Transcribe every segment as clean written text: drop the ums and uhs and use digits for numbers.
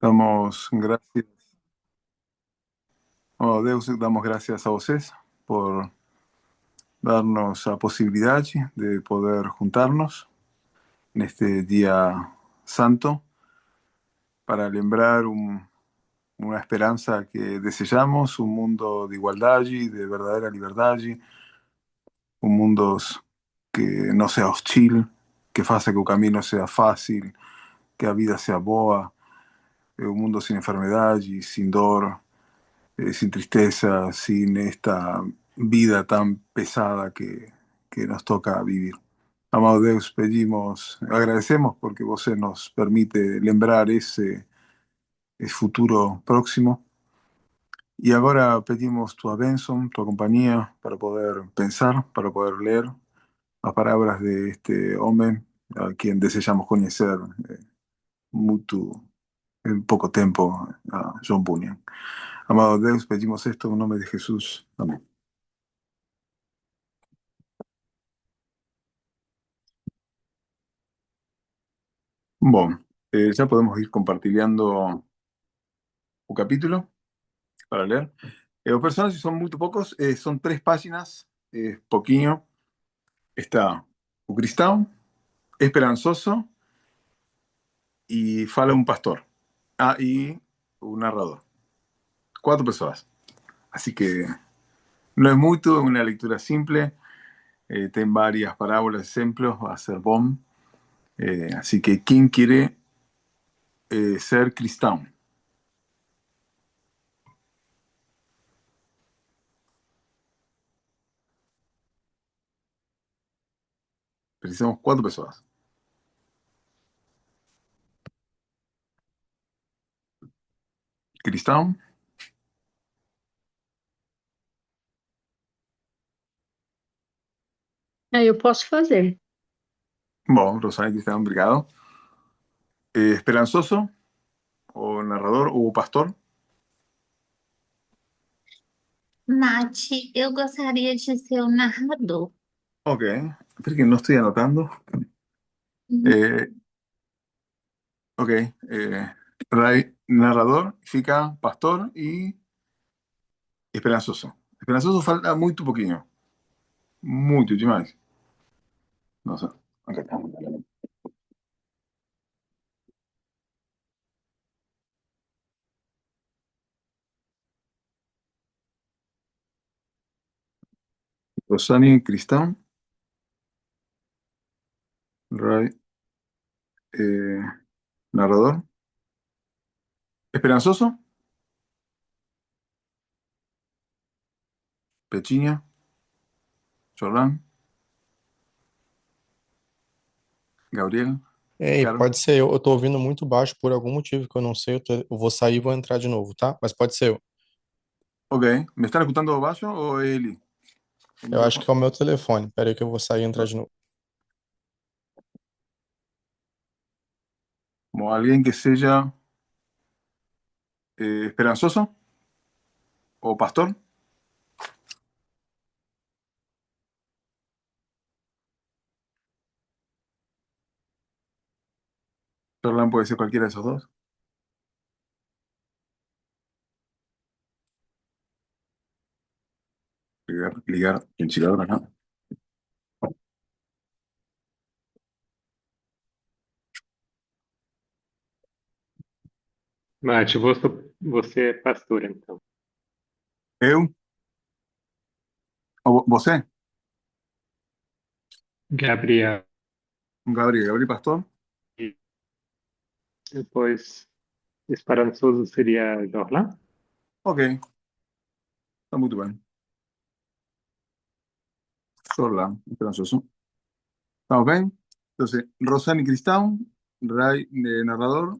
Damos gracias, oh Deus, damos gracias a vocês por darnos la posibilidad de poder juntarnos en este día santo para lembrar una esperanza que desejamos, un mundo de igualdad y de verdadera libertad, un mundo que no sea hostil, que faça que el camino sea fácil, que la vida sea boa, un mundo sin enfermedad y sin dor, sin tristeza, sin esta vida tan pesada que nos toca vivir. Amado Deus, pedimos, agradecemos porque você nos permite lembrar ese futuro próximo. Y ahora pedimos tu bênção, tu compañía para poder pensar, para poder leer las palabras de este hombre a quien deseamos conocer mucho, en poco tiempo, a John Bunyan. Amado Deus, pedimos esto en nombre de Jesús. Amén. Bueno, ya podemos ir compartiendo un capítulo para leer. Los personajes son muy pocos, son 3 páginas, poquinho. Está un cristão, esperanzoso y fala un pastor. Ah, y un narrador. 4 personas. Así que no es mucho, es una lectura simple. Tiene varias parábolas, ejemplos, va a ser bom. Así que, ¿quién quiere ser cristão? Precisamos 4 personas. Cristão? Eu posso fazer. Bom, Rosana y Cristão, obrigado. Esperanzoso, o narrador, o pastor. Nath, eu gostaria de ser o narrador. Ok, espera que no estoy anotando. Uhum. Eh, ok, narrador, fica pastor y esperanzoso. Esperanzoso falta muy poquinho. Muito demais. Nossa, acá está. Rosani Cristão, Ray, eh, narrador. Esperanzoso, Pechinha, Jordan, Gabriel, Ei, Caro. pode ser eu. Eu tô ouvindo muito baixo por algum motivo que eu não sei. Eu vou sair e vou entrar de novo, tá? Mas pode ser eu. Ok, ¿me están escuchando baixo o ele? O Eu acho microfone. que é o meu telefone. Pera aí que eu vou sair e entrar de novo. Como alguien que sea esperanzoso o pastor. Jordan puede ser cualquiera de esos dos. Ligar ventilador acá. Mate, você é pastor, então. Eu o você? Gabriel. Gabriel, Gabriel pastor. E depois, esperançoso seria Dorlan? Ok, está muy bien. Jordan, esperanzoso. ¿Estamos bien? Entonces, Rosani Cristão, Ray, narrador,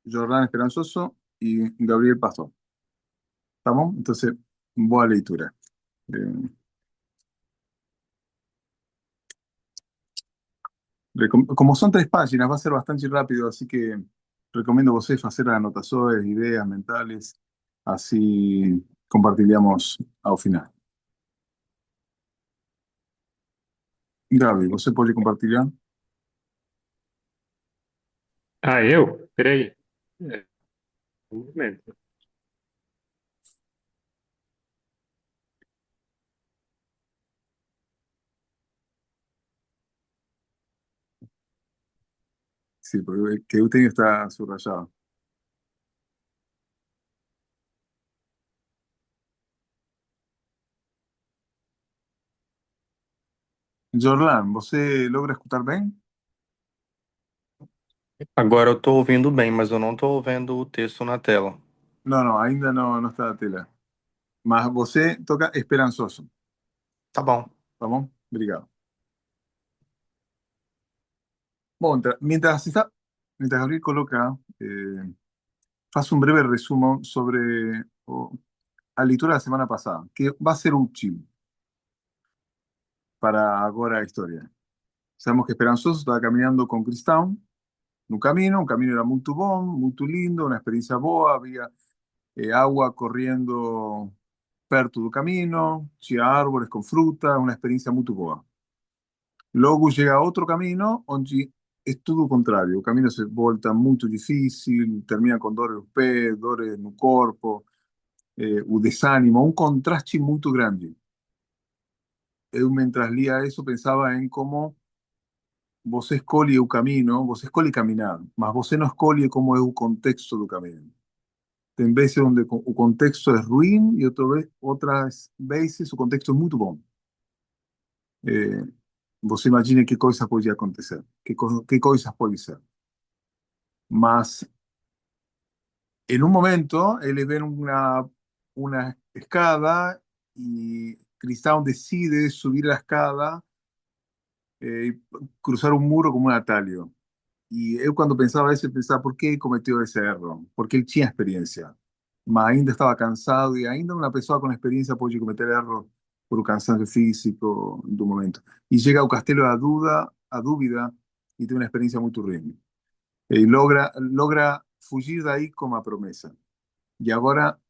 Jordan Esperanzoso y Gabriel Pastor. ¿Estamos? Entonces, boa leitura. Como son 3 páginas, va a ser bastante rápido, así que recomiendo vos hacer anotaciones, ideas mentales, así compartiríamos al final. Gabi, você pode compartilhar? Ah, eu? Peraí. É, Um momento. Sí, porque que eu tenho está subrayado. Jorlan, você logra escutar bem? Agora eu tô ouvindo bem, mas eu não tô vendo o texto na tela. Não, não, ainda não, não está na tela. Mas você toca esperançoso, Tá bom. tá bom? Obrigado. Bom, mientras Gabriel coloca, faço um breve resumo sobre a leitura da semana passada, que vai ser útil para agora a história. Sabemos que Esperançoso estava caminhando com Cristão no caminho, o caminho era muito bom, muito lindo, uma experiência boa, havia água correndo perto do caminho, tinha árvores com fruta, uma experiência muito boa. Logo chega a outro caminho onde é tudo o contrário. O caminho se volta muito difícil, termina com dores nos pés, dores no corpo, o desânimo, um contraste muito grande. Eu, mientras lia isso, pensava em como você escolhe o caminho, você escolhe caminhar, mas você não escolhe como é o contexto do caminho. Tem vezes onde o contexto é ruim e outras vezes o contexto é muito bom. Eh, Você imagina que coisa pode acontecer, que coisas pode ser. Mas en un momento él ve una escada y Tristán decide subir la escada y cruzar un muro como un atalho. Y él cuando pensaba eso, pensaba, ¿por qué cometió ese error? Porque él tenía experiencia. Mas ainda estaba cansado y ainda una persona con experiencia puede cometer error por un cansancio físico en tu momento. Y llega al castelo a dúvida y tiene una experiencia muy ruim. Y logra fugir de ahí como a promesa. Y ahora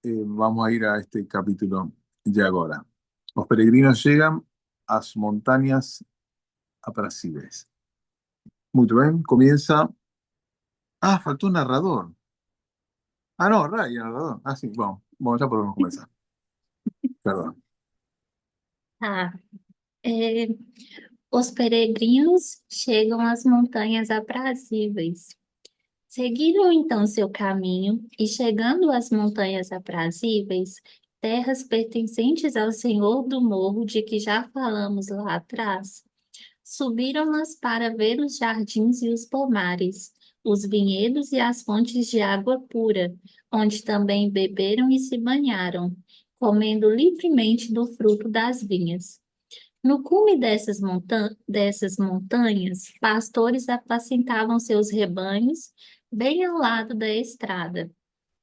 vamos a ir a este capítulo de agora. Los peregrinos llegan a las montañas aprazíveis. Muy bien, comienza. Ah, faltó un narrador. Ah, no, Ray, el narrador. Ah, sí, vamos, ya podemos comenzar. Perdón. Tá. É, os peregrinos chegam às montanhas aprazíveis. Seguiram então seu caminho e, chegando às montanhas aprazíveis, terras pertencentes ao Senhor do Morro, de que já falamos lá atrás, subiram-nas para ver os jardins e os pomares, os vinhedos e as fontes de água pura, onde também beberam e se banharam, comendo livremente do fruto das vinhas. No cume dessas montanhas, pastores apacentavam seus rebanhos bem ao lado da estrada.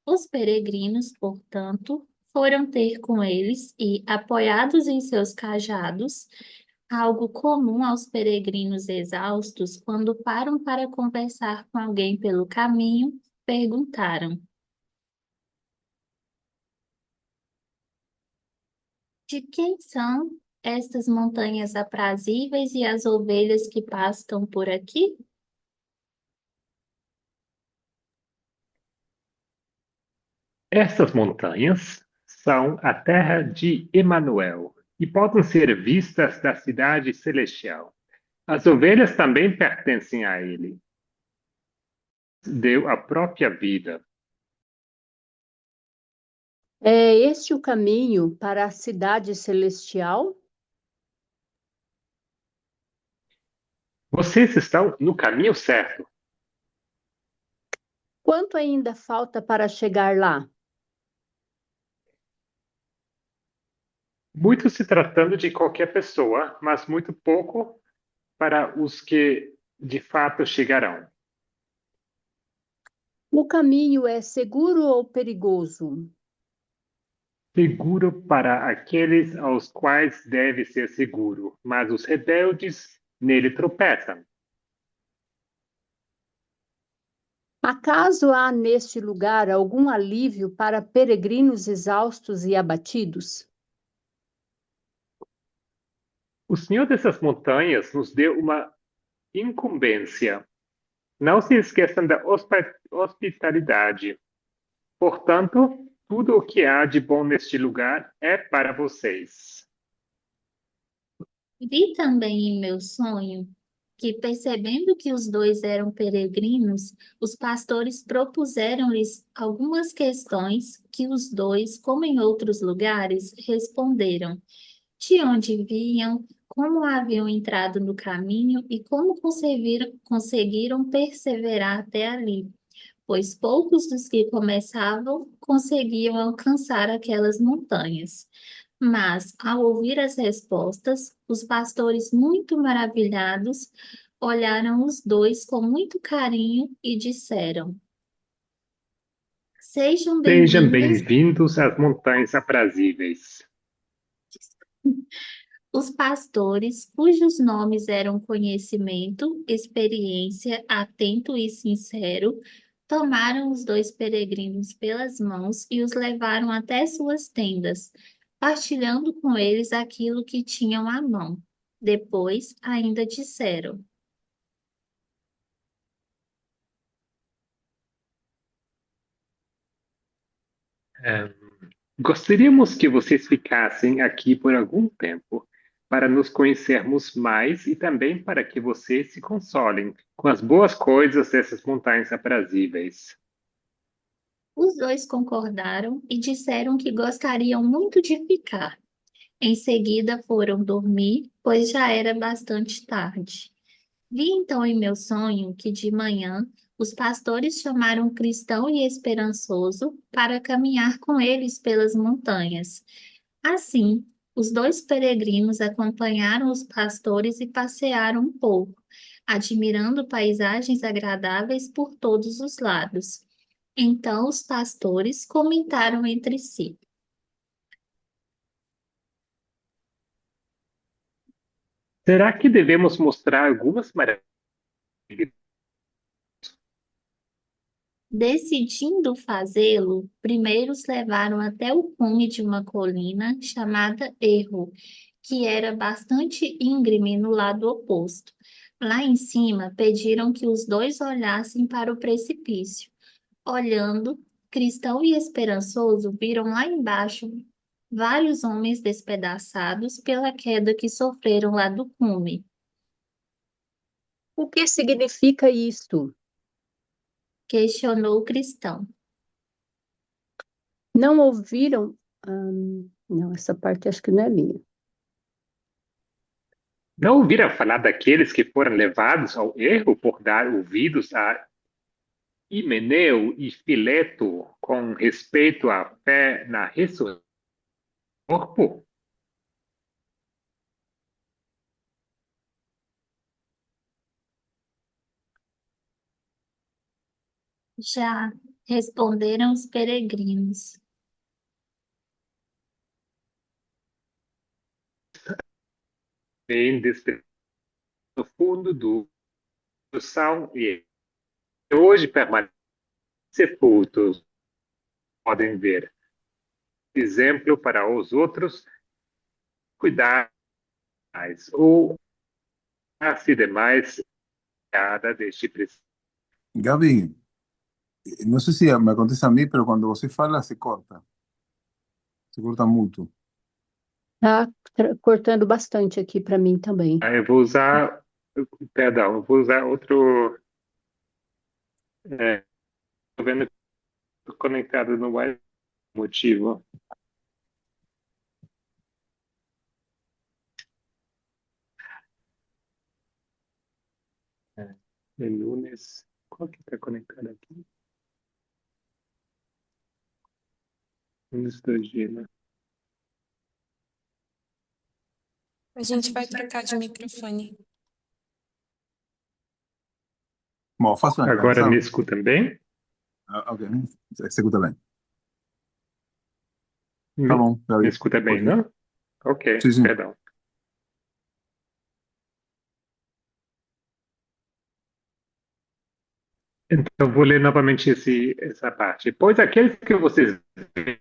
Os peregrinos, portanto, foram ter com eles e, apoiados em seus cajados, algo comum aos peregrinos exaustos, quando param para conversar com alguém pelo caminho, perguntaram: de quem são estas montanhas aprazíveis e as ovelhas que pastam por aqui? Estas montanhas são a terra de Emanuel e podem ser vistas da cidade celestial. As ovelhas também pertencem a ele. Deu a própria vida. É este o caminho para a cidade celestial? Vocês estão no caminho certo. Quanto ainda falta para chegar lá? Muito se tratando de qualquer pessoa, mas muito pouco para os que de fato chegarão. O caminho é seguro ou perigoso? Seguro para aqueles aos quais deve ser seguro, mas os rebeldes nele tropeçam. Acaso há neste lugar algum alívio para peregrinos exaustos e abatidos? O Senhor dessas montanhas nos deu uma incumbência. Não se esqueçam da hospitalidade. Portanto, tudo o que há de bom neste lugar é para vocês. Vi também em meu sonho que, percebendo que os dois eram peregrinos, os pastores propuseram-lhes algumas questões que os dois, como em outros lugares, responderam. De onde vinham, como haviam entrado no caminho e como conseguiram perseverar até ali, pois poucos dos que começavam conseguiam alcançar aquelas montanhas. Mas, ao ouvir as respostas, os pastores, muito maravilhados, olharam os dois com muito carinho e disseram: Sejam Sejam bem-vindos. bem-vindos às montanhas aprazíveis. Os pastores, cujos nomes eram Conhecimento, Experiência, Atento e Sincero, tomaram os dois peregrinos pelas mãos e os levaram até suas tendas, partilhando com eles aquilo que tinham à mão. Depois, ainda disseram: É, Gostaríamos que vocês ficassem aqui por algum tempo, para nos conhecermos mais e também para que vocês se consolem com as boas coisas dessas montanhas aprazíveis. Os dois concordaram e disseram que gostariam muito de ficar. Em seguida foram dormir, pois já era bastante tarde. Vi então em meu sonho que de manhã os pastores chamaram Cristão e Esperançoso para caminhar com eles pelas montanhas. Assim, os dois peregrinos acompanharam os pastores e passearam um pouco, admirando paisagens agradáveis por todos os lados. Então os pastores comentaram entre si. Será que devemos mostrar algumas maravilhas? Decidindo fazê-lo, primeiro os levaram até o cume de uma colina chamada Erro, que era bastante íngreme no lado oposto. Lá em cima, pediram que os dois olhassem para o precipício. Olhando, Cristão e Esperançoso viram lá embaixo vários homens despedaçados pela queda que sofreram lá do cume. O que significa isto? Questionou Cristão. Não ouviram? Não, essa parte acho que não é minha. Não ouviram falar daqueles que foram levados ao erro por dar ouvidos a Himeneu e Fileto com respeito à fé na ressurreição do corpo? Já responderam os peregrinos. Vem desde o fundo do sal e hoje permanecem sepultos, podem ver. Exemplo para os outros, cuidar mais, ou assim demais, cada deste princípio. Gaby, no sé si me acontece a mí, pero cuando você fala se corta mucho. Tá cortando bastante aqui para mim também. Eu vou usar, perdão, eu vou usar outro, estou vendo que estou conectado no Wi-Fi, motivo. É Nunes, qual que está conectado aqui? Nunes 2G, né? A gente vai trocar de microfone. Bom, faço uma Agora me canção. escutam bem? Ok, executa bem. Me, Tá bom, me Gaby. escuta bem, Pode ir. não? Ok, Sim, sim. perdão. Então, vou ler novamente essa parte. Pois aqueles que vocês veem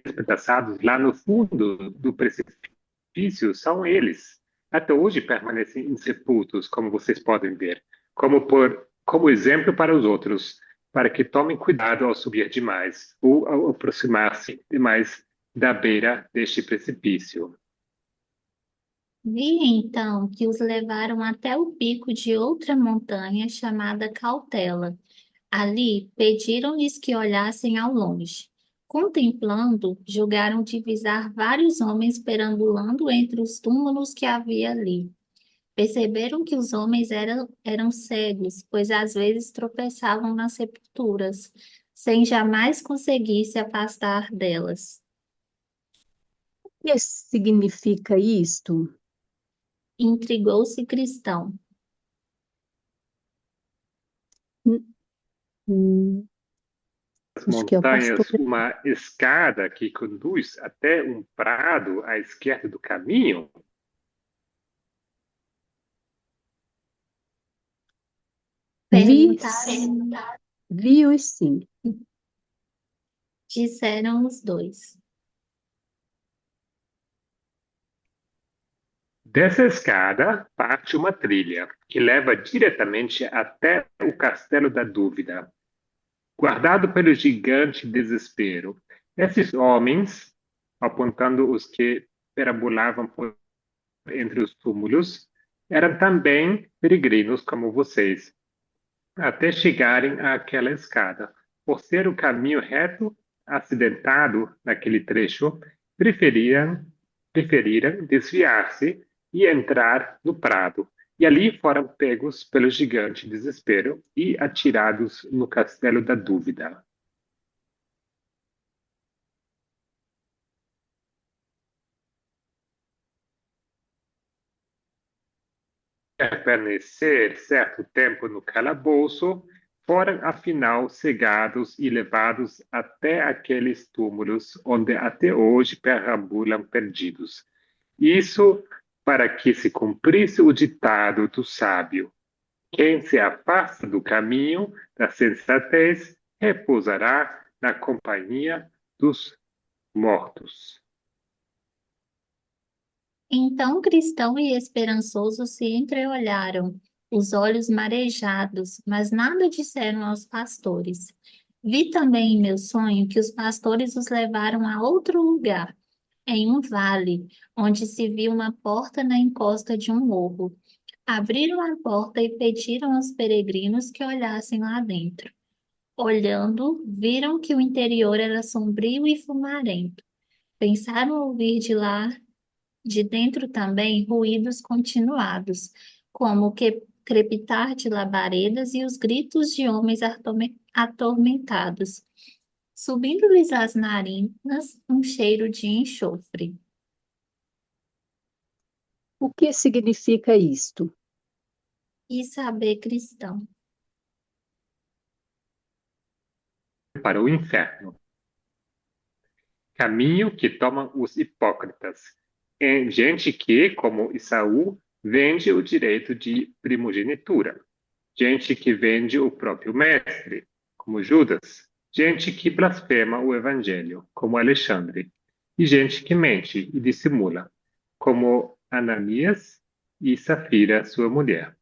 despedaçados lá no fundo do precipício são eles. Até hoje permanecem insepultos, como vocês podem ver, como exemplo para os outros, para que tomem cuidado ao subir demais ou ao aproximar-se demais da beira deste precipício. Vi então que os levaram até o pico de outra montanha chamada Cautela. Ali pediram-lhes que olhassem ao longe. Contemplando, julgaram divisar vários homens perambulando entre os túmulos que havia ali. Perceberam que os homens eram cegos, pois às vezes tropeçavam nas sepulturas, sem jamais conseguir se afastar delas. O que significa isto? Intrigou-se Cristão. Hum, As acho que é o pastor. montanhas, uma escada que conduz até um prado à esquerda do caminho. Vi, Perguntaram, vi-os sim. disseram os dois. Dessa escada parte uma trilha que leva diretamente até o Castelo da Dúvida, guardado pelo gigante Desespero. Esses homens, apontando os que perambulavam por entre os túmulos, eram também peregrinos como vocês, até chegarem àquela escada. Por ser o caminho reto, acidentado naquele trecho, preferiram desviar-se e entrar no prado. E ali foram pegos pelo gigante Desespero e atirados no Castelo da Dúvida. Permanecer certo tempo no calabouço, foram afinal cegados e levados até aqueles túmulos onde até hoje perambulam perdidos. Isso para que se cumprisse o ditado do sábio: quem se afasta do caminho da sensatez repousará na companhia dos mortos. Então Cristão e Esperançoso se entreolharam, os olhos marejados, mas nada disseram aos pastores. Vi também em meu sonho que os pastores os levaram a outro lugar, em um vale, onde se viu uma porta na encosta de um morro. Abriram a porta e pediram aos peregrinos que olhassem lá dentro. Olhando, viram que o interior era sombrio e fumarento. Pensaram ouvir de dentro também, ruídos continuados, como o crepitar de labaredas e os gritos de homens atormentados. Subindo-lhes às narinas um cheiro de enxofre. O que significa isto? E saber cristão. Para o inferno. Caminho que tomam os hipócritas. É gente que, como Esaú, vende o direito de primogenitura. Gente que vende o próprio mestre, como Judas. Gente que blasfema o evangelho, como Alexandre. E gente que mente e dissimula, como Ananias e Safira, sua mulher.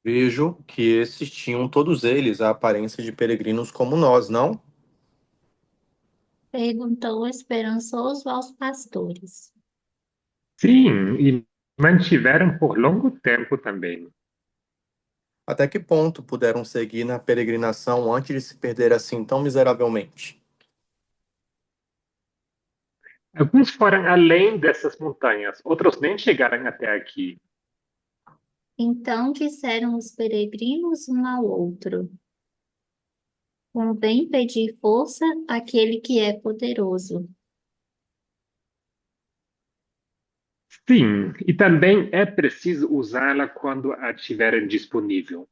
Vejo que esses tinham todos eles a aparência de peregrinos como nós, não? Perguntou esperançoso aos pastores. Sim, e mantiveram por longo tempo também. Até que ponto puderam seguir na peregrinação antes de se perder assim tão miseravelmente? Alguns foram além dessas montanhas, outros nem chegaram até aqui. Então disseram os peregrinos um ao outro: convém pedir força àquele que é poderoso. Sim, e também é preciso usá-la quando a tiverem disponível.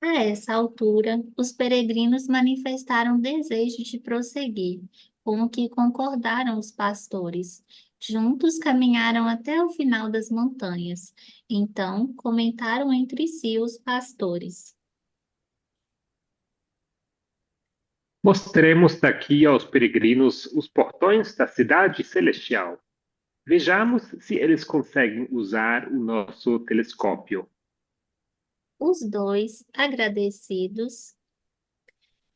A essa altura, os peregrinos manifestaram desejo de prosseguir, com o que concordaram os pastores. Juntos caminharam até o final das montanhas. Então comentaram entre si os pastores. Mostremos daqui aos peregrinos os portões da cidade celestial. Vejamos se eles conseguem usar o nosso telescópio. Os dois, agradecidos,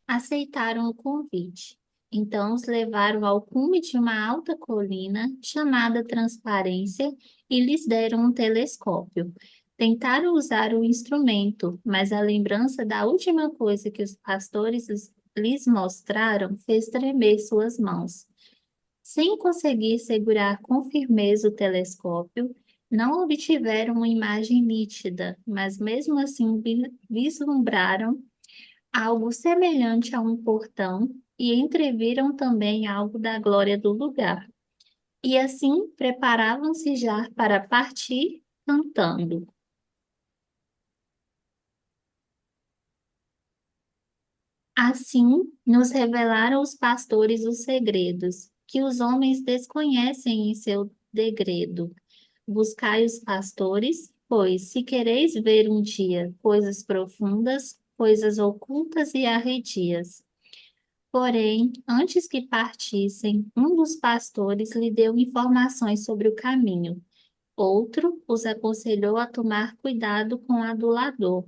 aceitaram o convite. Então os levaram ao cume de uma alta colina chamada Transparência e lhes deram um telescópio. Tentaram usar o instrumento, mas a lembrança da última coisa que os pastores lhes mostraram fez tremer suas mãos. Sem conseguir segurar com firmeza o telescópio, não obtiveram uma imagem nítida, mas mesmo assim vislumbraram algo semelhante a um portão e entreviram também algo da glória do lugar. E assim preparavam-se já para partir cantando. Assim nos revelaram os pastores os segredos, que os homens desconhecem em seu degredo. Buscai os pastores, pois, se quereis ver um dia coisas profundas, coisas ocultas e arredias. Porém, antes que partissem, um dos pastores lhe deu informações sobre o caminho. Outro os aconselhou a tomar cuidado com o adulador.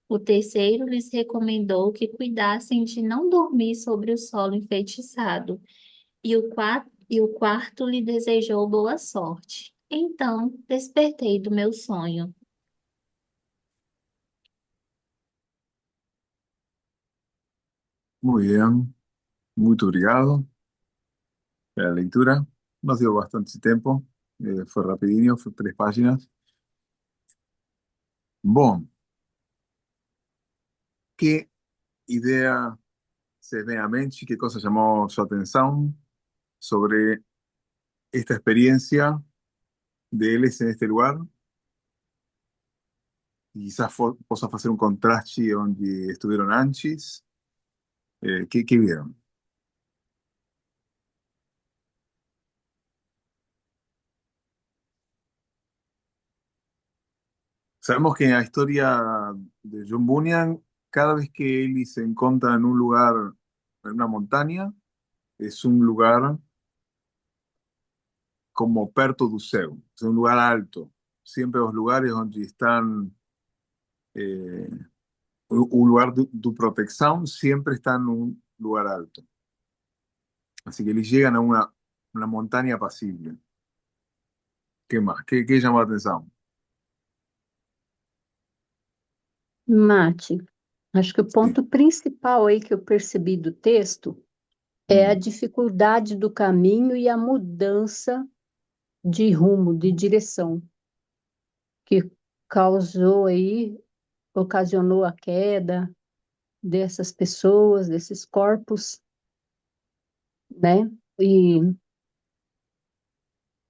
O terceiro lhes recomendou que cuidassem de não dormir sobre o solo enfeitiçado. E o quarto lhe desejou boa sorte. Então despertei do meu sonho. Muy bien, muito obrigado. La lectura nos dio bastante tiempo, fue rapidinho, fue 3 páginas. Bom, ¿qué idea se ve a mente? ¿Qué cosa llamó su atención sobre esta experiencia de eles en este lugar? Quizás possa fazer um contraste onde estuvieron antes. ¿Qué vieron? Sabemos que en la historia de John Bunyan, cada vez que Ellie se encuentra en un lugar, en una montaña, es un lugar como perto do céu, es un lugar alto. Siempre los lugares donde están, eh, un lugar de protección, siempre están en un lugar alto. Así que ellos llegan a una montaña apacible. ¿Qué más? ¿Qué llama la atención? Mate, acho que o ponto principal aí que eu percebi do texto é a dificuldade do caminho e a mudança de rumo, de direção, que causou aí, ocasionou a queda dessas pessoas, desses corpos, né? E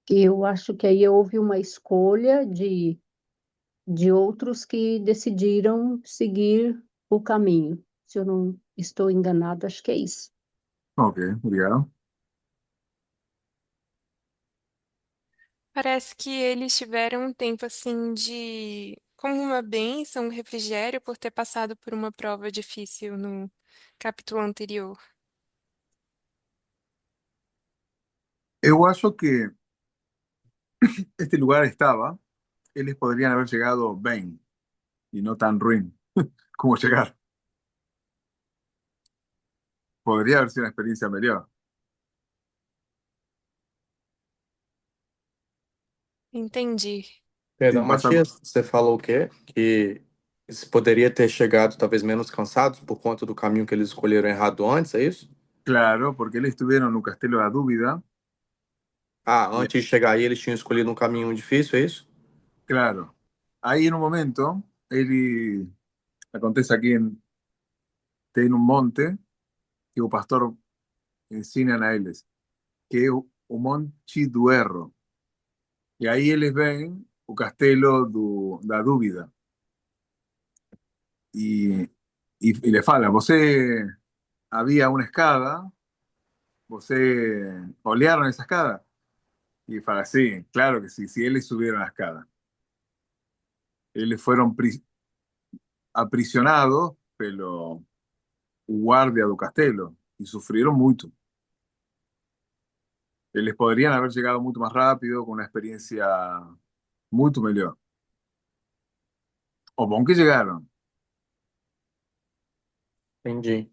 eu acho que aí houve uma escolha de outros que decidiram seguir o caminho. Se eu não estou enganado, acho que é isso. Ok, obrigado. Parece que eles tiveram um tempo assim de como uma bênção, um refrigério por ter passado por uma prova difícil no capítulo anterior. Eu acho que este lugar estaba, ellos podrían haber llegado bien y no tan ruin como llegar. Podría haber sido una experiencia mejor. Entendi. Sí, Perdão, pasa. Matias, você falou o quê? Que eles poderia ter chegado talvez menos cansados por conta do caminho que eles escolheram errado antes, é isso? Claro, porque ellos estuvieron en un castelo de Dúvida. Ah, antes de chegar aí eles tinham escolhido um caminho difícil, é isso? Claro, ahí en un momento, él acontece aquí en un monte que o pastor enseñan a ellos, que es un monte duerro. Y ahí ellos ven o castelo da Dúvida. Y le fala, você había una escada, você olearon esa escada. Y fala, sí, claro que sí, si ellos subieron la escada. Ellos fueron aprisionados pelo guardia do castelo y sufrieron mucho. Eles podrían haber llegado mucho más rápido, con una experiencia muito melhor. O bom que chegaram. Entendi.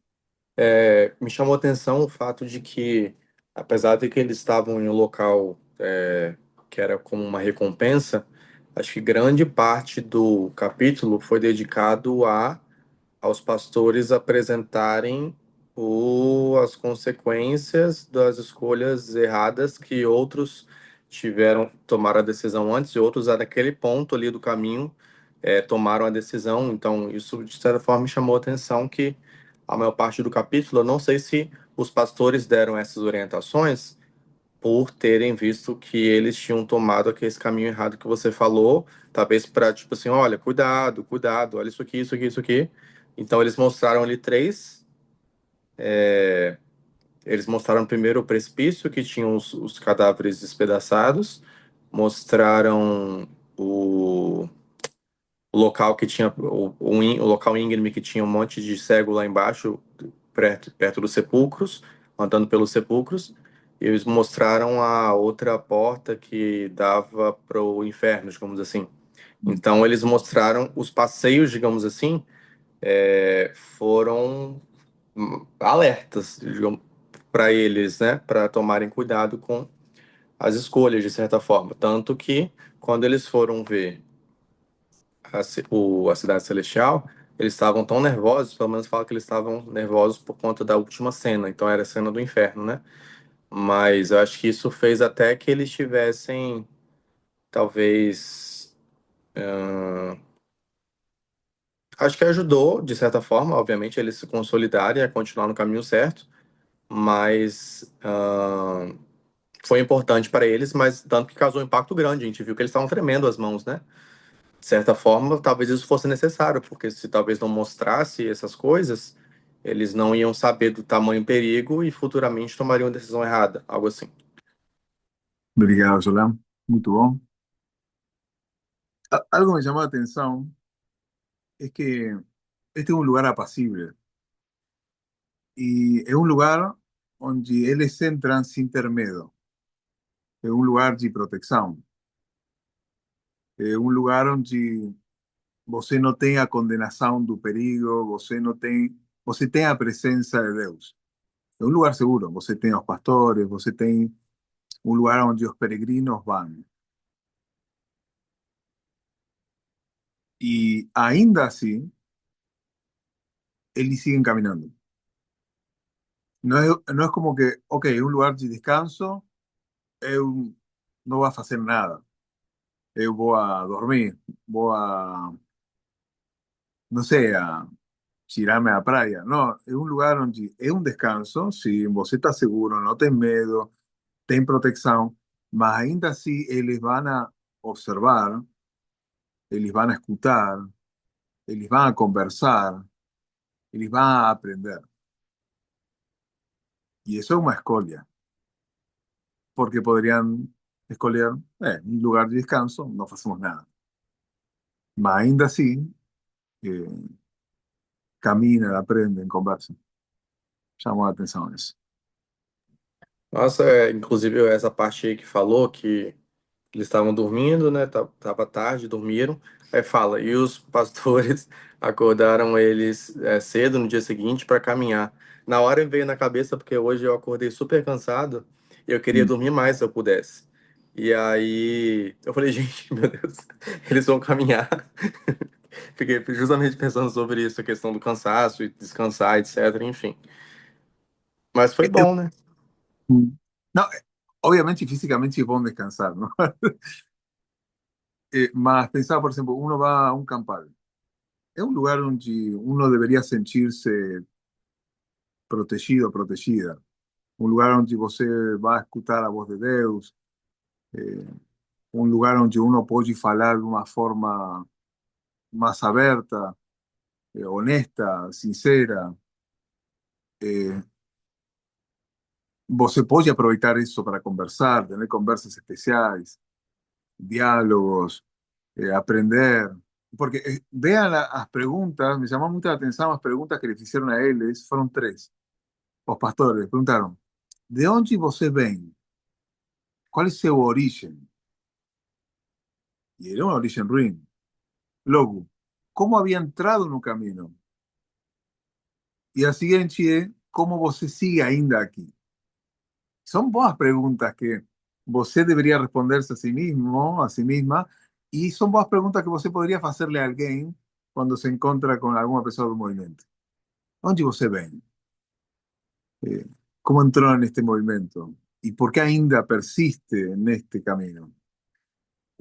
Me chamou a atenção o fato de que, apesar de que eles estavam em um local que era como uma recompensa, acho que grande parte do capítulo foi dedicado aos pastores apresentarem as consequências das escolhas erradas que outros tomaram a decisão antes e outros, naquele ponto ali do caminho, tomaram a decisão. Então, isso, de certa forma, me chamou a atenção que a maior parte do capítulo, eu não sei se os pastores deram essas orientações por terem visto que eles tinham tomado aquele caminho errado que você falou, talvez para, tipo assim, olha, cuidado, cuidado, olha isso aqui, isso aqui, isso aqui. Então eles mostraram ali três. Eles mostraram primeiro o precipício, que tinha os cadáveres despedaçados, mostraram o local que tinha o local íngreme que tinha um monte de cego lá embaixo, perto dos sepulcros, andando pelos sepulcros. E eles mostraram a outra porta que dava para o inferno, digamos assim. Então eles mostraram os passeios, digamos assim, foram alertas, digamos, para eles, né, para tomarem cuidado com as escolhas de certa forma. Tanto que quando eles foram ver a Cidade Celestial, eles estavam tão nervosos, pelo menos fala que eles estavam nervosos por conta da última cena, então era a cena do inferno, né? Mas eu acho que isso fez até que eles tivessem, talvez. Acho que ajudou, de certa forma, obviamente, eles se consolidarem a continuar no caminho certo, mas foi importante para eles, mas tanto que causou um impacto grande. A gente viu que eles estavam tremendo as mãos, né? De certa forma, talvez isso fosse necessário, porque se talvez não mostrasse essas coisas, eles não iam saber do tamanho perigo e futuramente tomariam uma decisão errada, algo assim. Obrigado, Solán. Muito bom. Algo me llamó la atención es que este es un lugar apacible y es un lugar donde eles entran sin ter medo. Es un lugar de protección. Es un lugar onde você não tem a condenação do perigo, você tem a presença de Deus. É um lugar seguro. Você tem os pastores, você tem um lugar onde os peregrinos vão. E ainda assim, eles siguen caminando. Não é como que, ok, é um lugar de descanso, eu não vou fazer nada. Eu vou a dormir, vou a, não sei, a tirarme à praia. Não, é um lugar onde é um descanso, sim, você está seguro, não tem medo, tem proteção, mas ainda assim eles vão a observar, eles vão a escutar, eles vão a conversar, eles vão a aprender. E isso é uma escolha, porque poderiam escolher, um lugar de descanso, não fazemos nada. Mas ainda assim, eh, caminham, aprendem, conversam. Chamou a atenção isso. Nossa, inclusive essa parte aí que falou que eles estavam dormindo, né? Tava tarde, dormiram. Aí fala, e os pastores acordaram eles cedo no dia seguinte para caminhar. Na hora veio na cabeça, porque hoje eu acordei super cansado e eu queria Hum. dormir mais se eu pudesse. E aí eu falei, gente, meu Deus, eles vão caminhar. Fiquei justamente pensando sobre isso, a questão do cansaço e descansar, etc. Enfim. Mas foi bom, né? Não, obviamente fisicamente vão descansar, não? Mas pensar, por exemplo, uno va a un campal. Es un lugar donde uno debería sentirse protegido, protegida. Un lugar onde você vai escutar a voz de Deus. eh, um lugar onde uno pode falar de uma forma mais aberta, honesta, sincera. Eh, você pode aproveitar isso para conversar, tener conversas especiais, diálogos, aprender. Porque vean las preguntas, me llamó mucho la atención las preguntas que le hicieron a él, fueron tres. Los pastores le preguntaron, ¿de dónde você vem? qual é seu origem? E era uma origem ruim. Logo, como havia entrado no caminho? E a seguinte é, como você sigue ainda aqui? São boas perguntas que você deveria responder-se a si mesmo, a si mesma, e são boas perguntas que você poderia fazer-lhe a alguém quando se encontra com alguma pessoa do movimento. Onde você vem? Eh, como entrou neste movimento? E por que ainda persiste neste caminho?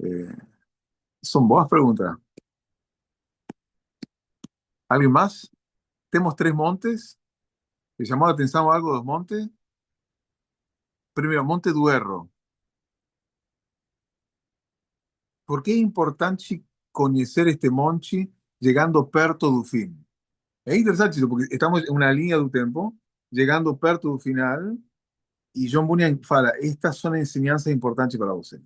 Eh, são boas perguntas. ¿Alguien más? Temos três montes. ¿Le llamó la atención algo dos montes? Primeiro, Monte do Erro. Por que é importante conhecer este monte chegando perto do fim? É interessante isso, porque estamos em uma linha do tempo, chegando perto do final, e John Bunyan fala, estas são ensinanças importantes para você.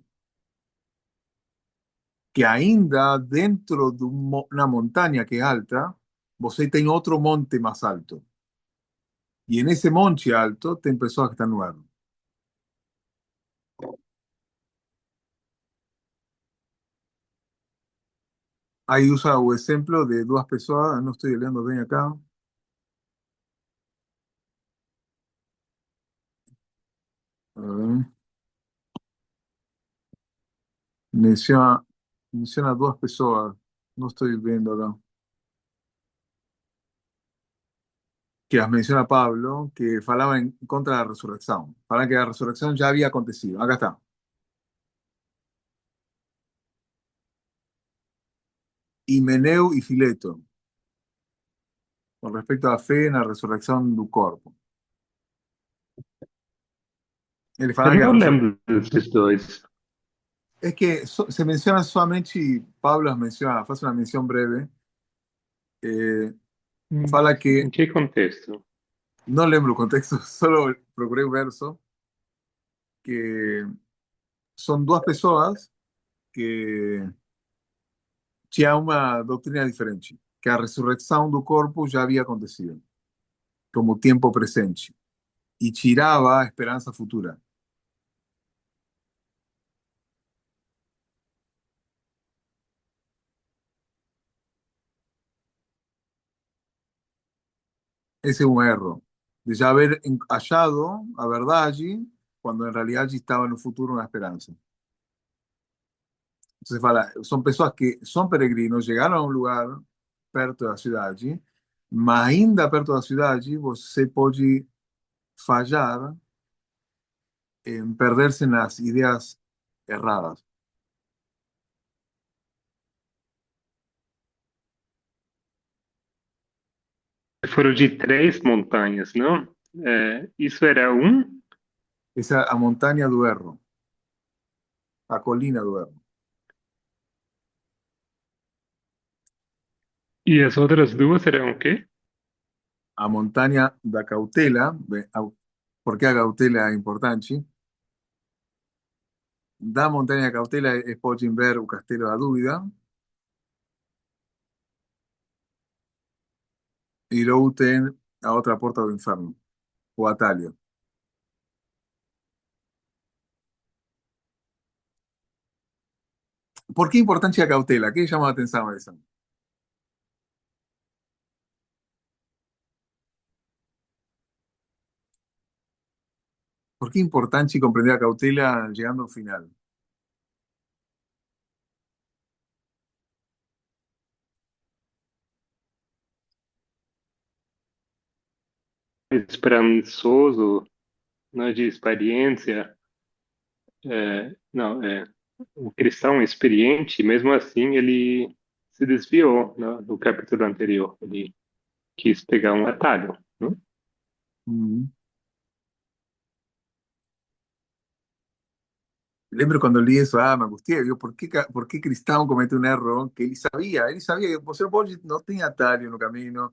Que ainda dentro de uma montanha que é alta, você tem outro monte mais alto. E nesse monte alto tem pessoas que estão no erro. Aí usa o exemplo de duas pessoas, não estou lendo bem acá. Ah, menciona, menciona duas pessoas, não estou vendo acá. Que las menciona Pablo, que falaban en contra de la resurrección. Falaban que la resurrección ya había acontecido. Acá está. Himeneu y Fileto, con respecto a la fe en la resurrección del cuerpo. Ele Eu fala que não lembro desses dois. es que se menciona solamente, Pablo las menciona, hace una mención breve, fala Em que, que contexto? no lembro el contexto, solo procuré un verso, que son dos personas que tinham uma doutrina diferente, que a ressurreição do corpo já havia acontecido, como tempo presente, e tirava a esperança futura. Esse é um erro, de já haver achado a verdade, quando em realidade estava no futuro uma esperança. Você fala, são pessoas que são peregrinos, chegaram a um lugar perto da cidade, mas ainda perto da cidade você pode falhar em perder-se nas ideias erradas. Foram de três montanhas, não? Isso era um, Essa é a montanha do erro, a colina do erro. e as outras duas eram o quê? A montanha da cautela, bem, por que a cautela é importante? Da montanha da cautela podem ver o Castelo da Dúvida e logo tem a outra porta do inferno, o atalho. Por que é importante a cautela? Que chama a atenção essa? Por que é importante compreender a cautela chegando ao final? Esperançoso, né, de experiência. Não, o cristão experiente, mesmo assim, ele se desviou, né, do capítulo anterior. Ele quis pegar um atalho, né? Uhum. Lembro quando li isso, me angustiei, viu? Por que cristão cometeu um erro que ele sabia que você não pode, não tem atalho no caminho,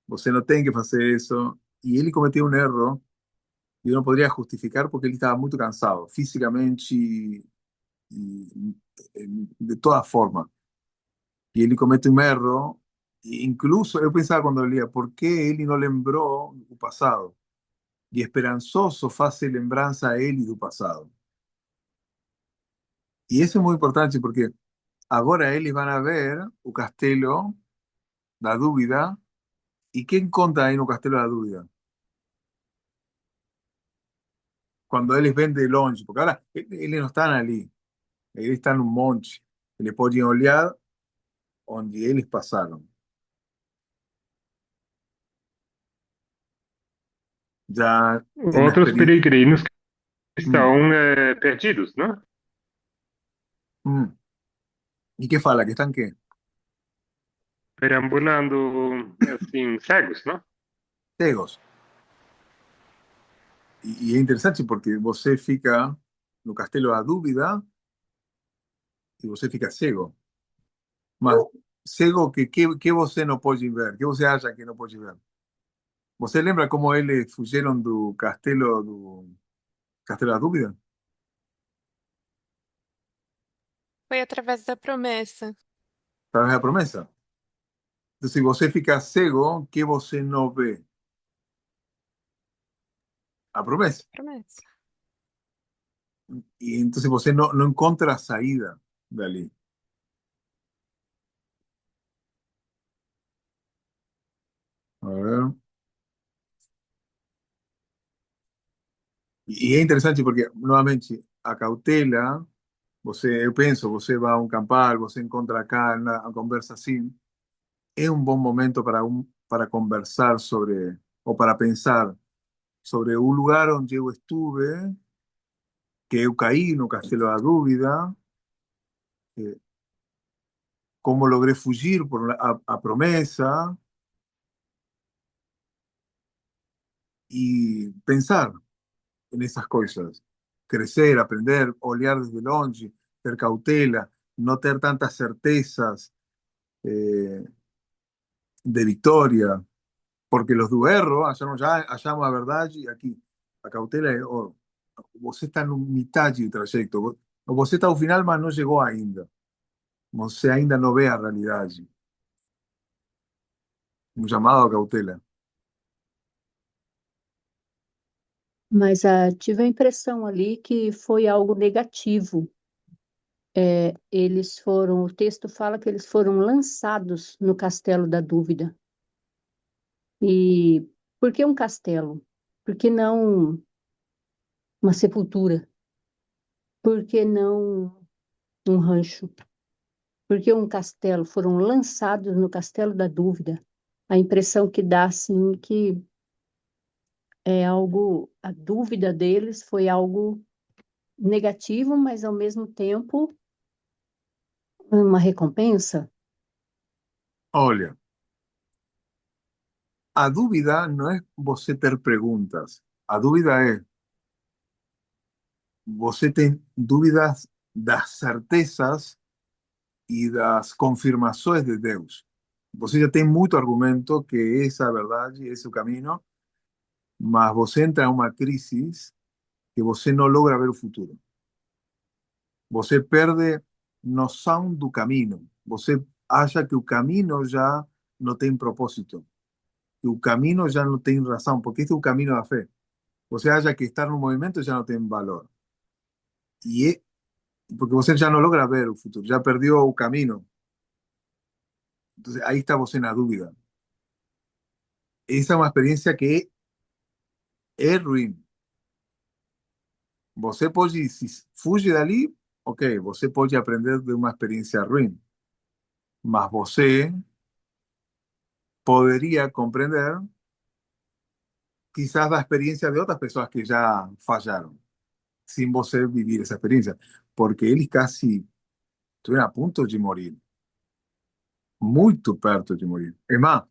você não tem que fazer isso, e ele cometeu um erro e eu não poderia justificar porque ele estava muito cansado, fisicamente e de toda forma. E ele comete um erro, e incluso eu pensava quando eu lia, por que ele não lembrou o passado? E esperançoso faz lembrança a ele do passado. E isso é muito importante porque agora eles vão a ver o Castelo da Dúvida. E quem conta aí no Castelo da Dúvida? Quando eles vêm de longe, porque agora eles não estão ali, eles estão num monte. Eles podem olhar onde eles passaram. Já na Outros experiência. peregrinos que Hum, estão perdidos, não? hum. E que fala? Que estão quê? Perambulando, assim, cegos, não? Cegos. E é interessante porque você fica no Castelo da Dúvida e você fica cego. Mas cego que você não pode ver? Que você acha que não pode ver? Você lembra como eles fugiram do Castelo da Dúvida? Foi através da promessa. Através da promessa. Então, se você fica cego, que você não vê? A promessa. Promessa. E então você não encontra a saída dali. A ver. E é interessante porque, novamente, a cautela, eu penso, você vai a um campar, você encontra cá, a conversa assim, é um bom momento para conversar sobre, ou para pensar sobre o lugar onde eu estuve, que eu caí no Castelo da Dúvida, eh, como logré fugir por a promessa e pensar nessas coisas. Crescer, aprender, olhar desde longe, ter cautela, não ter tantas certezas eh, de vitória, porque los do erro, achamos a verdade e aqui a cautela é, oh, você está no metade do trajeto, você está ao final, mas não chegou ainda. Você ainda não vê a realidade. Um chamado a cautela. Mas tive a impressão ali que foi algo negativo. O texto fala que eles foram lançados no castelo da dúvida. E por que um castelo? Por que não uma sepultura? Por que não um rancho? Por que um castelo? Foram lançados no castelo da dúvida. A impressão que dá, assim, que é algo, a dúvida deles foi algo negativo, mas ao mesmo tempo uma recompensa. Olha, a dúvida não é você ter perguntas. A dúvida é você tem dúvidas das certezas e das confirmações de Deus. Você já tem muito argumento que essa é a verdade, esse é o caminho, mas você entra em uma crise que você não logra ver o futuro. Você perde noção do caminho. Você acha que o caminho já não tem propósito, que o caminho já não tem razão, porque este é o caminho da fé. Você acha que estar no movimento já não tem valor. E é porque você já não logra ver o futuro, já perdeu o caminho. Entonces ahí está você na dúvida. Esa es una experiencia que es ruim. Você pode, se fuge dali, ok, você pode aprender de uma experiência ruim, mas você poderia compreender quizás da experiência de outras pessoas que já falharam, sem você vivir essa experiência, porque eles casi estuvieron a ponto de morir, muito perto de morir. É más,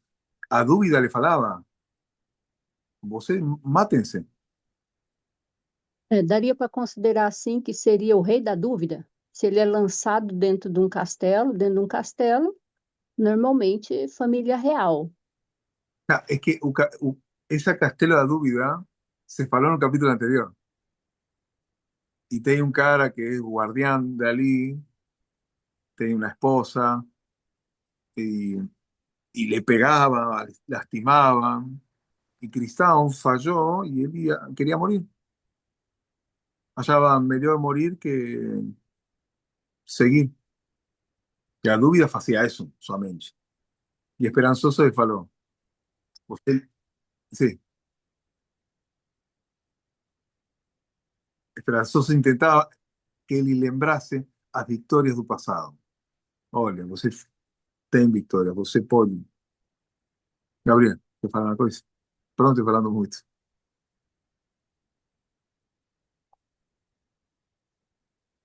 a dúvida le falava, você mátense. Daria para considerar assim que seria o rei da dúvida? Se ele é lançado dentro de um castelo, normalmente família real. Ah, es que esa Castelo da Dúvida se falou no capítulo anterior. Y tem un cara que es guardián de ali, tiene una esposa, y, y le pegaba, lastimaban, y Cristão falló y él quería morir. Hallaba mejor morir seguir. E a dúvida fazia isso somente. E esperançoso ele falou, você, sim, esperançoso tentava que ele lembrasse as vitórias do passado. Olha, você tem vitória, você pode. Gabriel, quer falar uma coisa? Pronto, estou falando muito.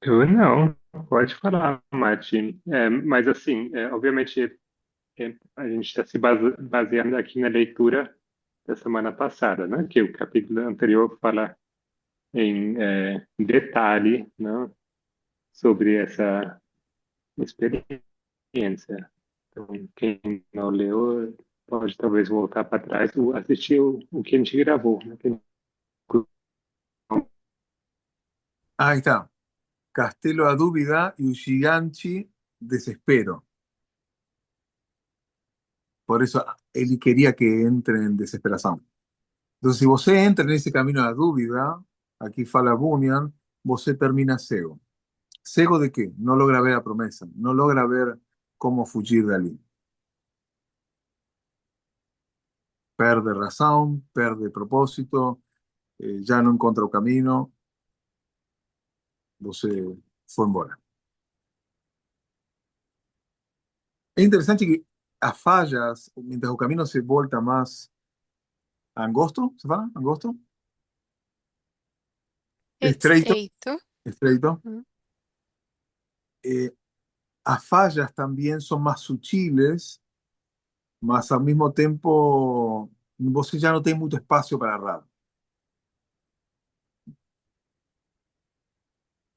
Eu não, pode falar, Mati. Mas assim, obviamente, a gente está se baseando aqui na leitura da semana passada, né? Que o capítulo anterior fala em detalhe, né, sobre essa experiência. Então, quem não leu pode talvez voltar para trás ou assistir o que a gente gravou, né? Ahí está. Castelo a dúvida y un gigante desespero. Por eso él quería que entre en desesperación. Entonces, si vos entra en ese camino a dúvida, aquí fala Bunyan, vos termina cego. ¿Cego de qué? No logra ver la promesa, no logra ver cómo fugir de allí. Perde razón, perde propósito, ya no encuentra el camino, vos fue embora. Es interesante que a fallas, mientras el camino se volta más angosto, ¿se fala? ¿Angosto? Estreito, Estreito. estreito. Uhum. eh, as fallas también son más sutiles, mas al mismo tiempo vos ya no tenés mucho espacio para errar.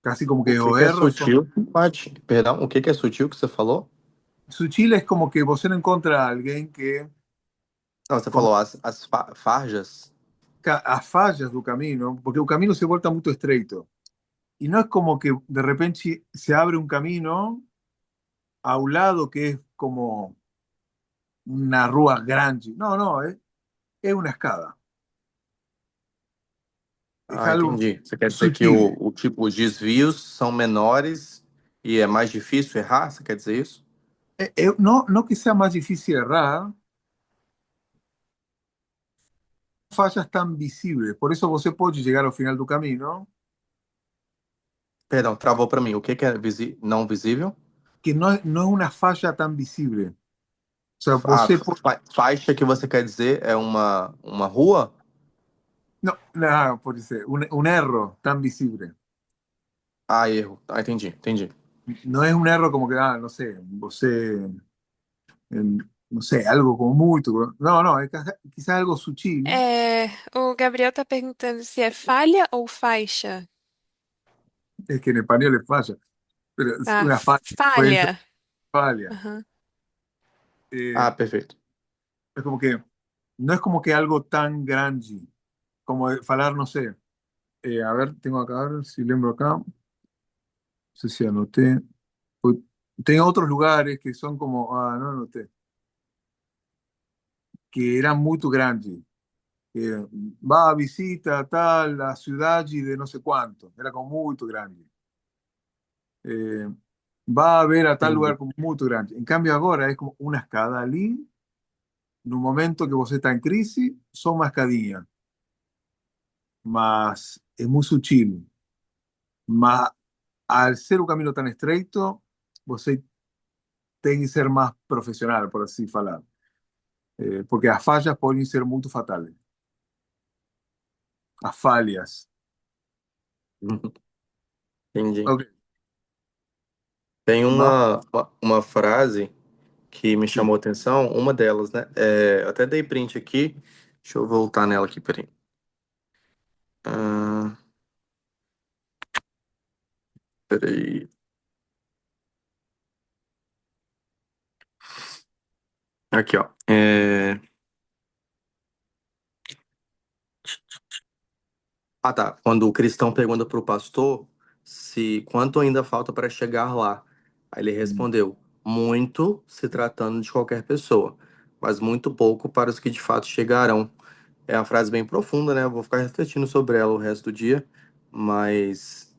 Casi como O que que o que é erro son... sutil, Mati? Perdão, o que é sutil que você falou? Sutil es como que vos no encontra a alguien que, Não, você como falou as farjas. as fallas do camino, porque el camino se vuelta muy estreito. Y no es como que de repente se abre un camino a un lado que es como una rúa grande. No, no, es una escada. Es Ah, algo entendi. Você quer dizer que sutil. os desvios são menores e é mais difícil errar? Você quer dizer isso? No, no que sea más difícil errar, fallas tan visibles. Por eso você pode llegar al final do camino, Perdão, travou para mim. O que é não visível? que no es una falla tan visible. O sea, Ah, você pode... faixa que você quer dizer é uma rua? No, no, pode ser. Un erro tan visible. Ah, erro. Ah, entendi, entendi. No es un erro como que, no sé, você, no sé, algo como muy... No, no, es quizás algo sutil. É, o Gabriel está perguntando se é falha ou faixa. Es que en español es falla. Pero es Ah, una falla puede ser falha. falla. Aham. Eh, Ah, perfeito. es como que, no es como que algo tan grande, como falar, no sé. A ver, tengo acá, a ver si lembro acá. No sé si anoté. Pues, tengo otros lugares que son como, no anoté, que eran muy grandes. Que va a visita tal, la ciudad y de no sé cuánto. Era como muy grande. Eh, va a ver a tal Entendi. lugar como muy grande. En cambio, ahora es como una escada ali, en un momento que vos está en crisis, son una escadinha. Mas es muy sutil. Mas al ser un camino tan estreito, você tem que ser más profesional, por así falar. Porque as fallas podem ser muito fatais. As falhas. Entendi. Ok. Tem Vamos. uma frase que me Sim. chamou a atenção, uma delas, né? Eu até dei print aqui. Deixa eu voltar nela aqui, peraí. Ah, peraí. Aqui, ó. Ah, tá. Quando o cristão pergunta para o pastor se quanto ainda falta para chegar lá, aí ele respondeu: muito, se tratando de qualquer pessoa, mas muito pouco para os que de fato chegarão. É uma frase bem profunda, né? Eu vou ficar refletindo sobre ela o resto do dia, mas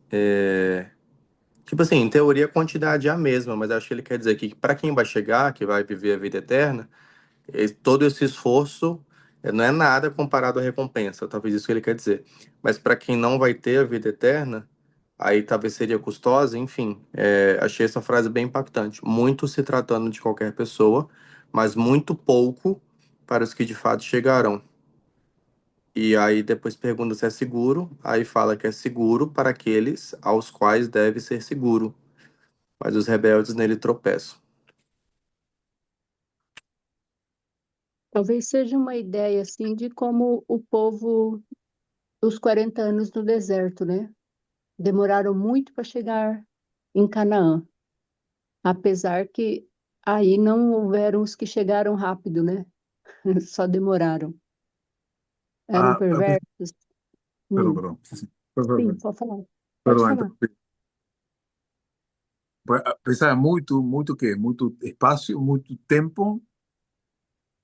Tipo assim, em teoria a quantidade é a mesma, mas acho que ele quer dizer que para quem vai chegar, que vai viver a vida eterna, todo esse esforço não é nada comparado à recompensa, talvez isso que ele quer dizer. Mas para quem não vai ter a vida eterna, aí talvez seria custosa, enfim. Achei essa frase bem impactante. Muito se tratando de qualquer pessoa, mas muito pouco para os que de fato chegarão. E aí depois pergunta se é seguro, aí fala que é seguro para aqueles aos quais deve ser seguro, mas os rebeldes nele tropeçam. Talvez seja uma ideia assim de como o povo, os 40 anos no deserto, né? Demoraram muito para chegar em Canaã, apesar que aí não houveram os que chegaram rápido, né? Só demoraram. Eram Ah, perversos. perdón, Hum, perdón. Sí, sí. Perdón, sim, perdón. pode falar. Pode Perdón, falar. interrumpí. Pensaba muito, muito quê? Muito espaço, muito tempo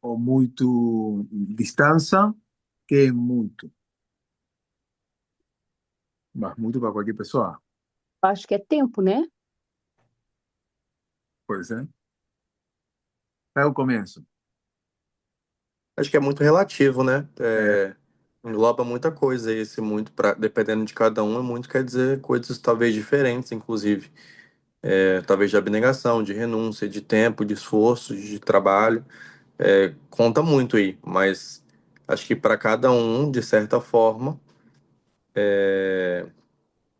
ou muito distância, que é muito, mas muito para qualquer pessoa, Acho que é tempo, né? pode ser. É o começo. Acho que é muito relativo, né? É, Engloba muita coisa e esse muito, dependendo de cada um, é muito quer dizer coisas talvez diferentes, inclusive. Talvez de abnegação, de renúncia, de tempo, de esforço, de trabalho. Conta muito aí, mas acho que para cada um, de certa forma,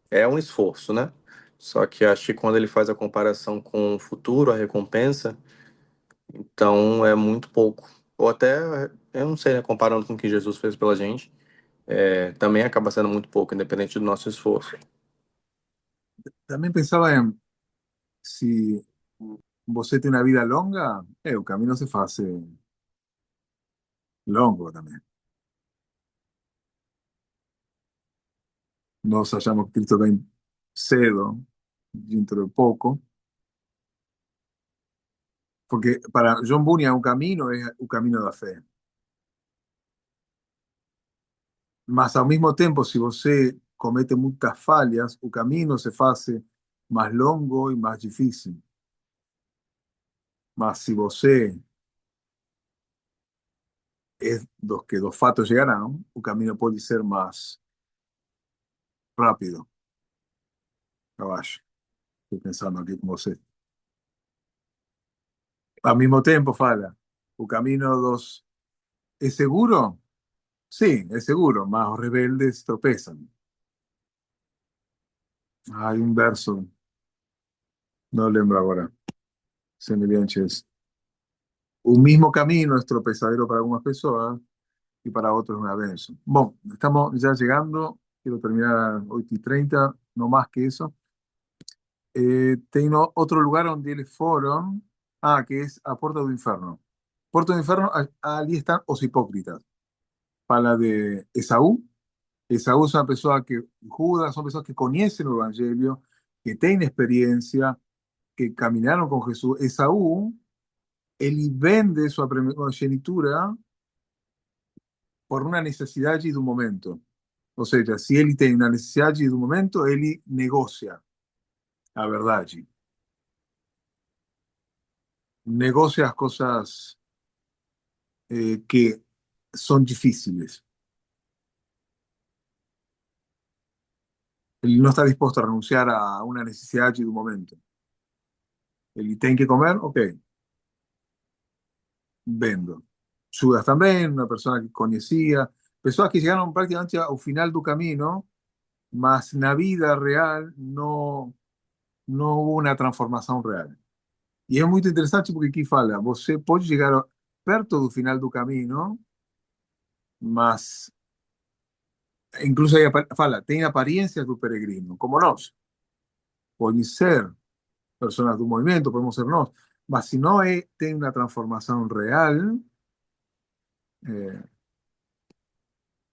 é um esforço, né? Só que acho que quando ele faz a comparação com o futuro, a recompensa, então é muito pouco. Ou até, eu não sei, né? Comparando com o que Jesus fez pela gente, também acaba sendo muito pouco, independente do nosso esforço. também pensava em se você tem uma vida longa, o caminho se faz longo também. Nós achamos que Cristo vem cedo, dentro de pouco, porque para John Bunyan o caminho é o caminho da fé. Mas ao mesmo tempo, se você comete muitas falhas, o caminho se faz mais longo e mais difícil. Mas se você é dos que dos fatos chegarão, o caminho pode ser mais rápido, eu acho. Estou pensando aqui com você. Ao mesmo tempo, fala, o caminho dos... É seguro? Sim, é seguro, mas os rebeldes tropeçam. Hay un verso, no lembro agora, semelhante a esse. O mesmo caminho é tropeçadero para algumas pessoas y para otros una bendición. Bueno, estamos ya llegando, quiero terminar a 8:30, no más que eso. Tengo otro lugar donde eles foram, que es a Porta do Inferno. Porta do Inferno, allí están os hipócritas. Fala de Esaú. Esaú es una persona que, Judas, son personas que conocen el Evangelio, que tienen experiencia, que caminaron con Jesús. Esaú, él vende su primogenitura por una necesidad allí de un momento. Ou seja, se ele tem uma necessidade do momento, ele negocia a verdade. Negocia as coisas que são difíceis. Ele não está disposto a renunciar a uma necessidade do momento. Ele tem que comer, ok, vendo. Judas também, uma pessoa que conhecia, pessoas que chegaram praticamente ao final do caminho, mas na vida real não houve uma transformação real. E é muito interessante porque aqui fala, você pode chegar perto do final do caminho, mas incluso aí fala, tem aparências do peregrino, como nós. Podem ser pessoas do movimento, podemos ser nós, mas se não tem uma transformação real, eh,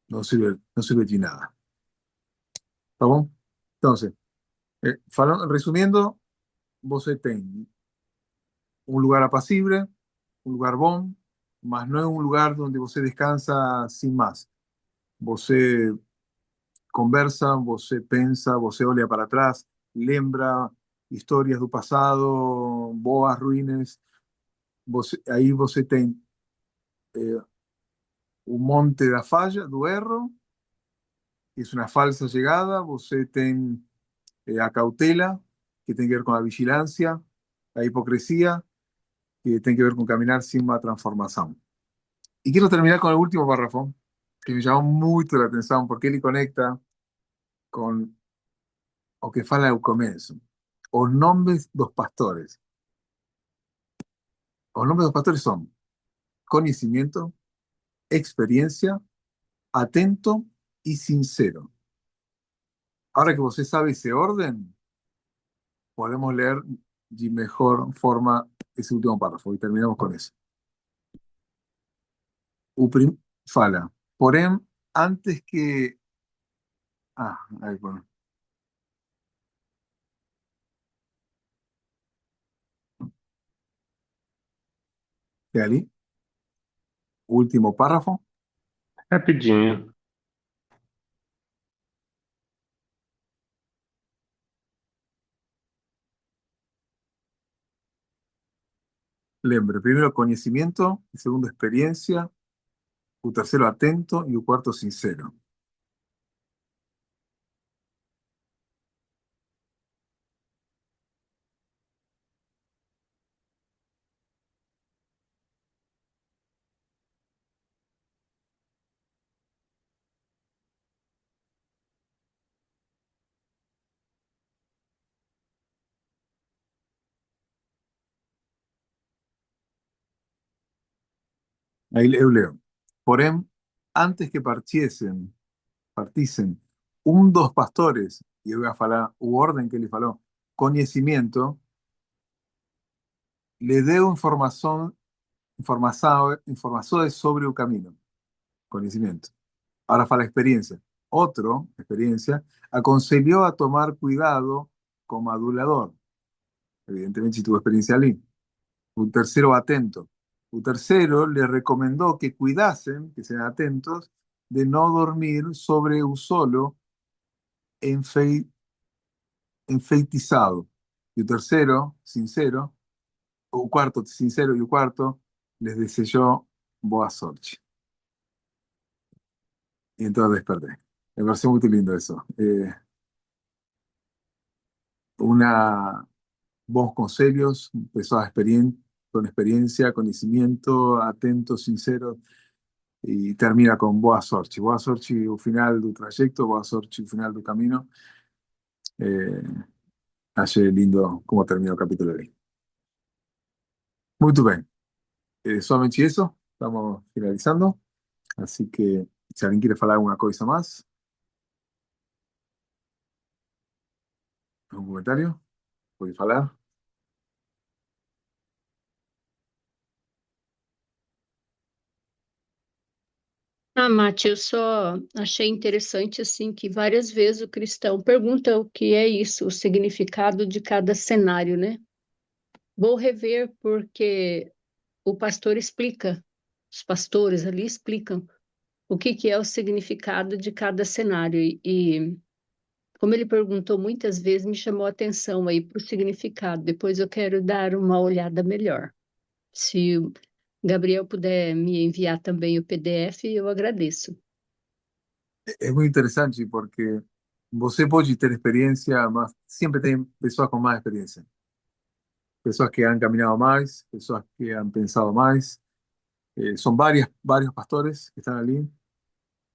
não sirve de nada. Tá bom? Então, resumindo, você tem um lugar apacible, um lugar bom, mas não é um lugar onde você descansa sem mais. Você conversa, você pensa, você olha para trás, lembra, histórias do passado, boas, ruins. Aí você tem o Monte da Falha, do Erro, que é uma falsa chegada. Você tem a cautela, que tem que ver com a vigilância, a hipocrisia, que tem que ver com caminhar sem uma transformação. E quero terminar com o último párrafo, que me chamou muito a atenção, porque ele conecta com o que fala ao começo. Os nomes dos pastores. Os nomes dos pastores são conhecimento, experiencia, atento y sincero. Ahora que você sabe ese orden, podemos leer de mejor forma ese último párrafo y terminamos con eso. O prim fala, porém, antes que... ahí bueno. ¿Qué ali? Último párrafo. Rapidinho. Lembre, primero conocimiento, el segundo experiencia, el tercero atento y el cuarto sincero. Ahí eu leo. Porém, antes que partissem dos pastores, e eu ia falar o orden que ele falou, conhecimento, le deu informações sobre o caminho, conhecimento. Ahora fala experiencia. Otro, experiencia, aconsejó a tomar cuidado como adulador. Evidentemente, si tuvo experiencia allí. Un tercero, atento. Un tercero le recomendó que cuidasen, que sean atentos, de no dormir sobre un solo enfeitizado. Y un tercero, sincero, o cuarto, sincero, y un cuarto, les deseyó boa sorte. Y entonces desperté. Me pareció muy lindo eso. Una bons conselhos, pessoas con experiencia, conocimiento, atentos, sinceros, y termina con boa sorte. Boa sorte o final do trayecto, boa sorte o final do camino. Achei lindo como termina o capítulo ali. Muito bem. Somente isso, estamos finalizando. Así que, si alguien quiere falar alguna cosa más, algún comentario, puede falar. Ah, Mate, eu só achei interessante assim que várias vezes o cristão pergunta o que é isso, o significado de cada cenário, né? Vou rever porque o pastor explica, os pastores ali explicam o que que é o significado de cada cenário e como ele perguntou muitas vezes, me chamou a atenção aí para o significado. Depois eu quero dar uma olhada melhor. Se o Gabriel puder me enviar também o PDF, eu agradeço. Es muy interesante porque você pode ter experiencia, mas siempre tem pessoas con más experiencia. Personas que han caminado más, personas que han pensado más. Son varios pastores que están allí.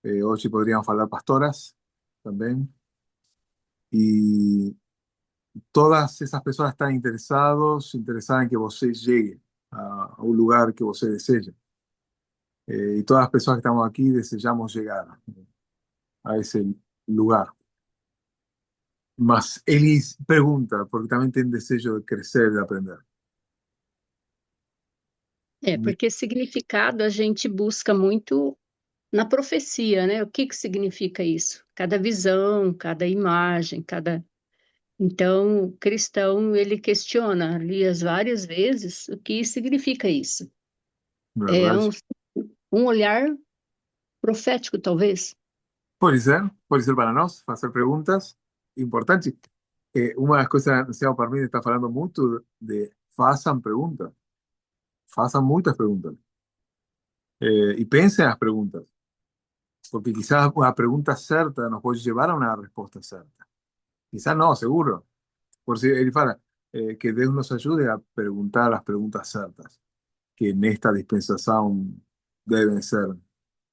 Hoy podríamos hablar pastoras también. Y todas esas personas están interesadas en que você llegue a un lugar que você deseja. Y todas las personas que estamos aquí deseamos llegar a ese lugar. Mas eles pergunta, porque também tem desejo de crescer, de aprender. É, porque significado a gente busca muito na profecia, né? O que que significa isso? Cada visão, cada imagem, cada... Então, o cristão, ele questiona ali as várias vezes o que significa isso. É Verdade? um olhar profético, talvez. Pode ser para nós fazer perguntas importantes. uma das coisas, o Céu Parmênio está falando muito de façam perguntas, façam muitas perguntas, e pensem as perguntas, porque quizás una pregunta certa nos puede llevar a una respuesta certa. Quizás no, seguro. Por si él fala, que Deus nos ayude a preguntar las preguntas certas, que en esta dispensación deben ser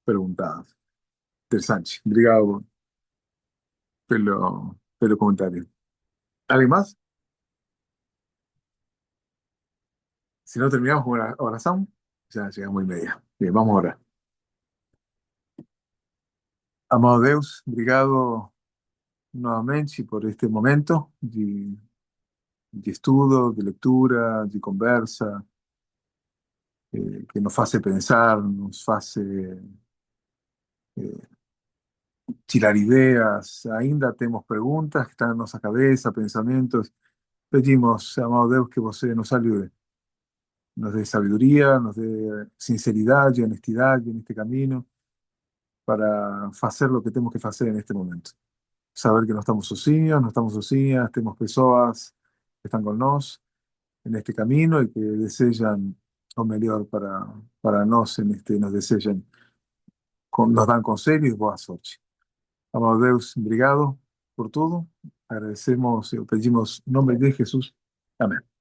preguntadas. Interessante. Obrigado pelo comentario. ¿Alguien más? Si no, terminamos con la oración. Ya llegamos y media. Bien, vamos a orar. Amado Deus, obrigado novamente por este momento de estudo, de lectura, de conversa, que nos hace pensar, nos hace tirar ideas. Ainda temos perguntas que están en nuestra cabeza, pensamientos. Pedimos, amado Deus, que você nos ayude, nos dé sabiduría, nos dé sinceridad y honestidad en este camino para hacer lo que tenemos que hacer en este momento. Saber que no estamos sozinhos, no estamos sozinhas, temos pessoas que están con nos en este camino y que desean o mejor para nos en este, nos desean, nos dan conselhos y boa sorte. Amado Deus, obrigado por tudo. Agradecemos e pedimos em nome de Jesus. Amém.